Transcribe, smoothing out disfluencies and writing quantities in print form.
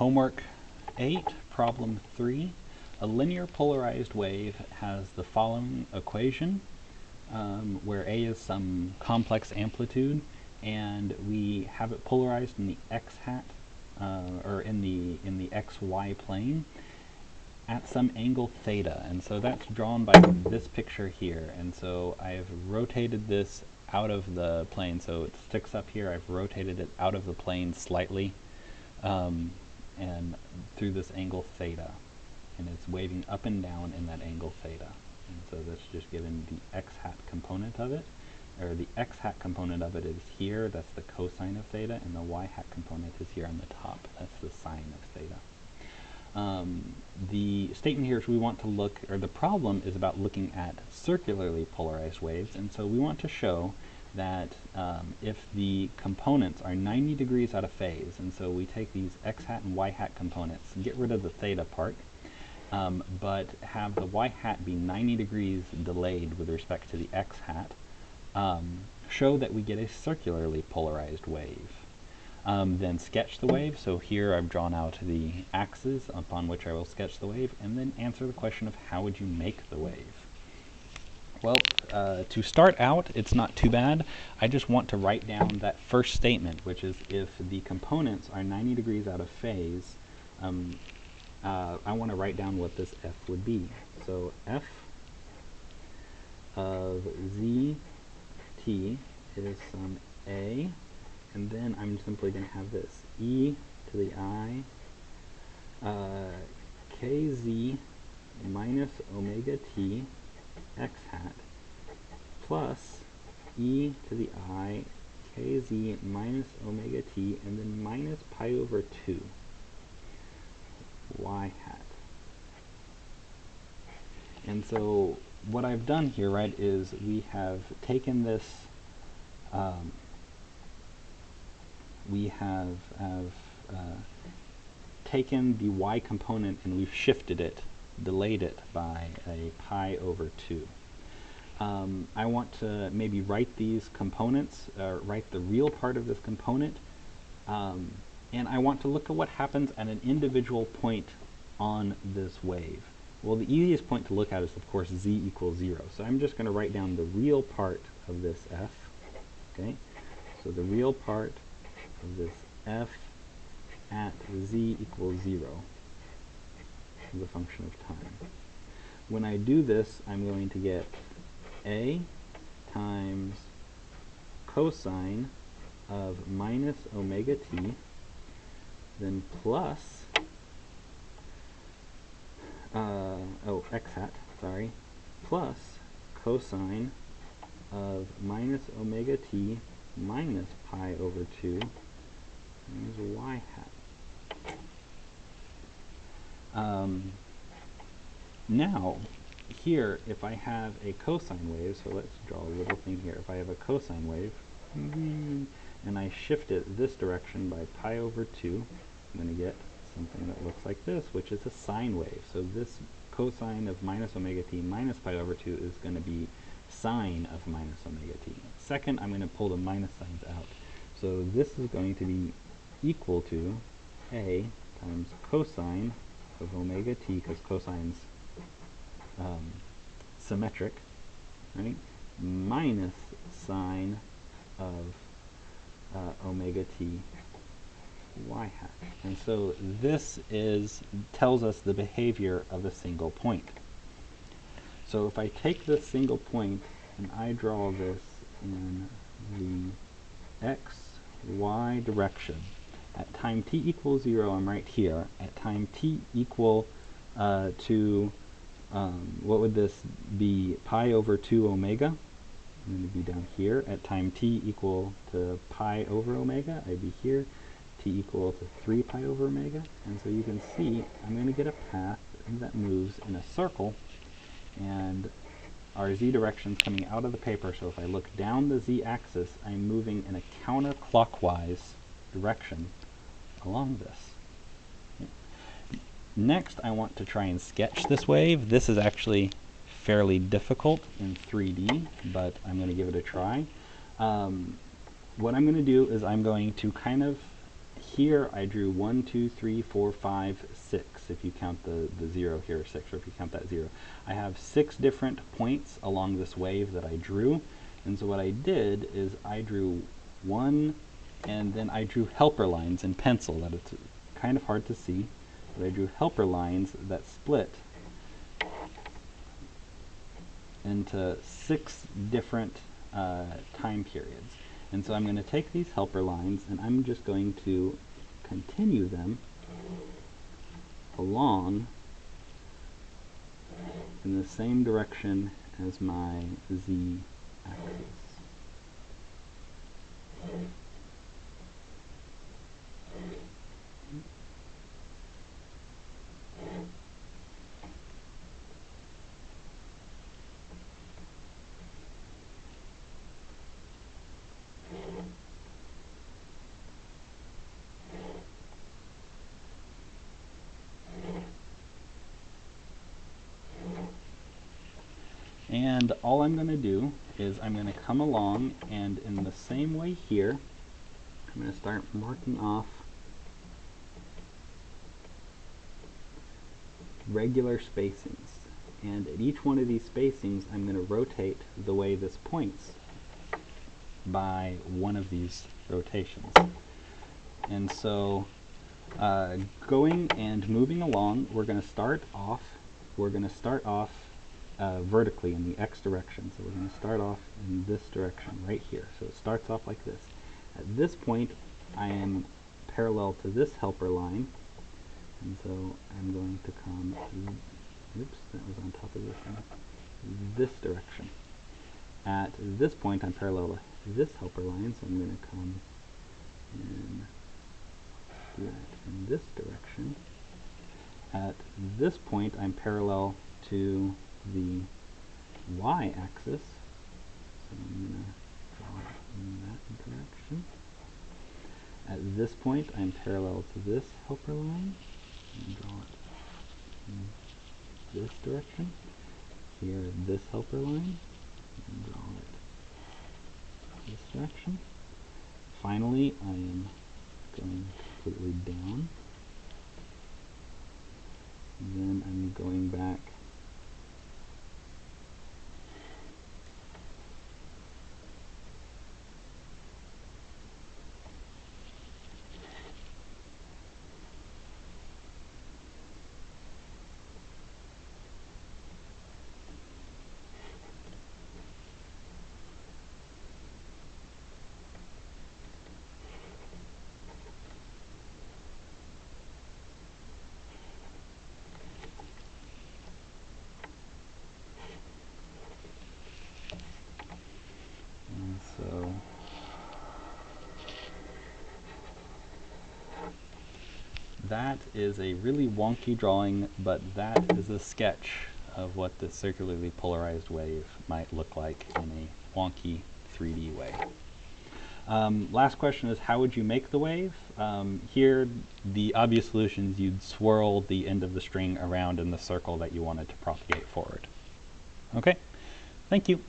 Homework 8, problem 3. A linear polarized wave has the following equation, where A is some complex amplitude, and we have it polarized in the x-hat, or in the xy plane at some angle theta, and so that's drawn by this picture here. And so I've rotated this out of the plane, so it sticks up here. I've rotated it out of the plane slightly, and through this angle theta, and it's waving up and down in that angle theta. And so that's just given the x-hat component of it, or the x-hat component of it is here, that's the cosine of theta, and the y-hat component is here on the top, that's the sine of theta. The statement here is we want to look, or the problem is about looking at circularly polarized waves, and so we want to show that if the components are 90 degrees out of phase, and so we take these x-hat and y-hat components and get rid of the theta part, but have the y-hat be 90 degrees delayed with respect to the x-hat, show that we get a circularly polarized wave. Then sketch the wave. So here I've drawn out the axes upon which I will sketch the wave, and then answer the question of how would you make the wave. Well, to start out, it's not too bad. I just want to write down that first statement, which is if the components are 90 degrees out of phase, I want to write down what this f would be. So f of zt is some a, and then I'm simply going to have this e to the I kz minus omega t x hat plus e to the I kz minus omega t, and then minus pi over 2 y hat. And so what I've done here, right, is we have taken this, taken the y component and we've shifted it, delayed it by a pi over 2. I want to maybe write these components, write the real part of this component, and I want to look at what happens at an individual point on this wave. Well, the easiest point to look at is, of course, z equals 0. So I'm just going to write down the real part of this f. Okay, so the real part of this f at z equals 0 is a function of time. When I do this, I'm going to get a times cosine of minus omega t, then plus x hat, sorry, plus cosine of minus omega t minus pi over 2 times y hat. Now, here, if I have a cosine wave, so let's draw a little thing here. If I have a cosine wave, and I shift it this direction by pi over 2, I'm going to get something that looks like this, which is a sine wave. So this cosine of minus omega t minus pi over 2 is going to be sine of minus omega t. Second, I'm going to pull the minus signs out. So this is going to be equal to a times cosine of omega t, because cosine's symmetric, right, minus sine of omega t y hat. And so this tells us the behavior of a single point. So if I take this single point and I draw this in the x, y direction, at time t equals 0, I'm right here. At time t equal to, what would this be, pi over 2 omega? I'm going to be down here. At time t equal to pi over omega, I'd be here. T equal to 3 pi over omega. And so you can see I'm going to get a path that moves in a circle, and our z direction is coming out of the paper, so if I look down the z-axis, I'm moving in a counterclockwise direction along this. Okay. Next, I want to try and sketch this wave. This is actually fairly difficult in 3D, but I'm going to give it a try. What I'm going to do is I'm going to kind of here I drew 1, 2, 3, 4, 5, 6, if you count the 0 here, 6, or if you count that 0. I have 6 different points along this wave that I drew, and so what I did is I drew one, and then I drew helper lines in pencil. That it's kind of hard to see, but I drew helper lines that split into 6 different time periods. And so I'm going to take these helper lines and I'm just going to continue them along in the same direction as my z-axis. And all I'm going to do is I'm going to come along, and in the same way here, I'm going to start marking off regular spacings. And at each one of these spacings, I'm going to rotate the way this points by one of these rotations. And so going and moving along, we're going to start off vertically in the x direction. So we're going to start off in this direction right here. So it starts off like this. At this point, I am parallel to this helper line, and so I'm going to come, oops, that was on top of this one, this direction. At this point, I'm parallel to this helper line, so I'm going to come and do that in this direction. At this point, I'm parallel to the y-axis, so I'm going to draw it in that direction. At this point, I'm parallel to this helper line, and draw it in this direction. Here, this helper line, and draw it this direction. Finally, I am going completely down, and then I'm going back so that is a really wonky drawing, but that is a sketch of what the circularly polarized wave might look like in a wonky 3D way. Last question is, how would you make the wave? Here, the obvious solution is you'd swirl the end of the string around in the circle that you wanted to propagate forward. Okay, thank you.